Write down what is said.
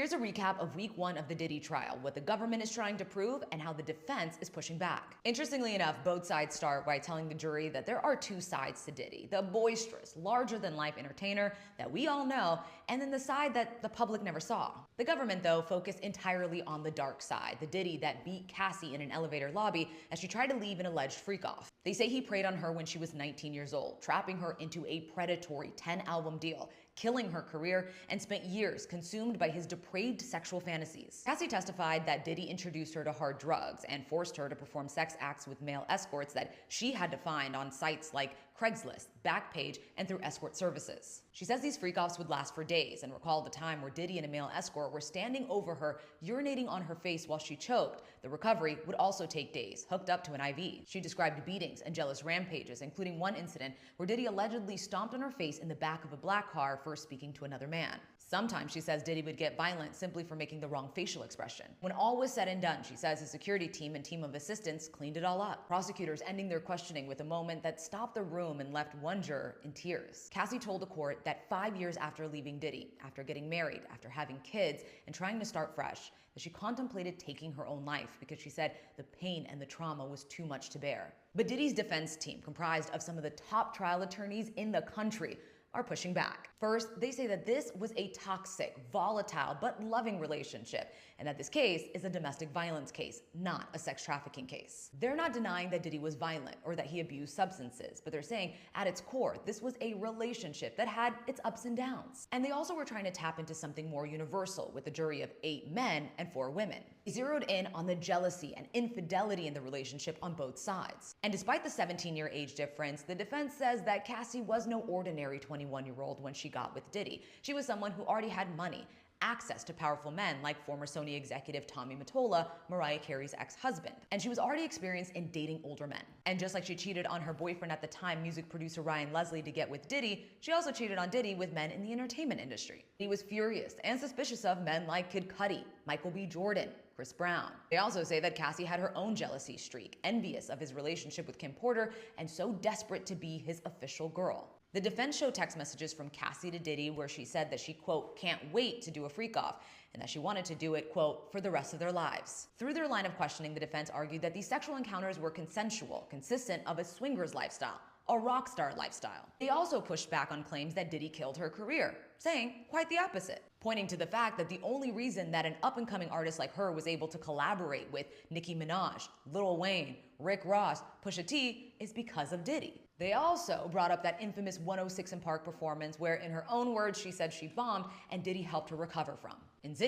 Here's a recap of week 1 of the Diddy trial, what the government is trying to prove and how the defense is pushing back. Interestingly enough, both sides start by telling the jury that there are two sides to Diddy: the boisterous, larger-than-life entertainer that we all know, and then the side that the public never saw. The government, though, focused entirely on the dark side, the Diddy that beat Cassie in an elevator lobby as she tried to leave an alleged freak-off. They say he preyed on her when she was 19 years old, trapping her into a predatory 10-album deal, killing her career, and spent years consumed by his depraved sexual fantasies. Cassie testified that Diddy introduced her to hard drugs and forced her to perform sex acts with male escorts that she had to find on sites like Craigslist, Backpage, and through escort services. She says these freak-offs would last for days and recalled the time where Diddy and a male escort were standing over her, urinating on her face while she choked. The recovery would also take days, hooked up to an IV. She described beatings and jealous rampages, including one incident where Diddy allegedly stomped on her face in the back of a black car for speaking to another man. Sometimes she says Diddy would get violent simply for making the wrong facial expression. When all was said and done, she says his security team and team of assistants cleaned it all up. Prosecutors ending their questioning with a moment that stopped the room and left one juror in tears. Cassie told the court that 5 years after leaving Diddy, after getting married, after having kids, and trying to start fresh, that she contemplated taking her own life because she said the pain and the trauma was too much to bear. But Diddy's defense team, comprised of some of the top trial attorneys in the country, are pushing back. First, they say that this was a toxic, volatile, but loving relationship, and that this case is a domestic violence case, not a sex trafficking case. They're not denying that Diddy was violent or that he abused substances, but they're saying at its core, this was a relationship that had its ups and downs. And they also were trying to tap into something more universal with a jury of 8 men and 4 women. They zeroed in on the jealousy and infidelity in the relationship on both sides. And despite the 17-year age difference, the defense says that Cassie was no ordinary 21-year-old when she got with Diddy. She was someone who already had money, access to powerful men like former Sony executive Tommy Mottola, Mariah Carey's ex-husband. And she was already experienced in dating older men. And just like she cheated on her boyfriend at the time, music producer Ryan Leslie, to get with Diddy, she also cheated on Diddy with men in the entertainment industry. He was furious and suspicious of men like Kid Cudi, Michael B. Jordan, Chris Brown. They also say that Cassie had her own jealousy streak, envious of his relationship with Kim Porter, and so desperate to be his official girl. The defense showed text messages from Cassie to Diddy where she said that she, quote, can't wait to do a freak-off, and that she wanted to do it, quote, for the rest of their lives. Through their line of questioning, the defense argued that these sexual encounters were consensual, consistent of a swingers lifestyle, a rock star lifestyle. They also pushed back on claims that Diddy killed her career, saying quite the opposite, pointing to the fact that the only reason that an up-and-coming artist like her was able to collaborate with Nicki Minaj, Lil Wayne, Rick Ross, Pusha T is because of Diddy. They also brought up that infamous 106 & Park performance where, in her own words, she said she bombed and Diddy helped her recover from, insinuating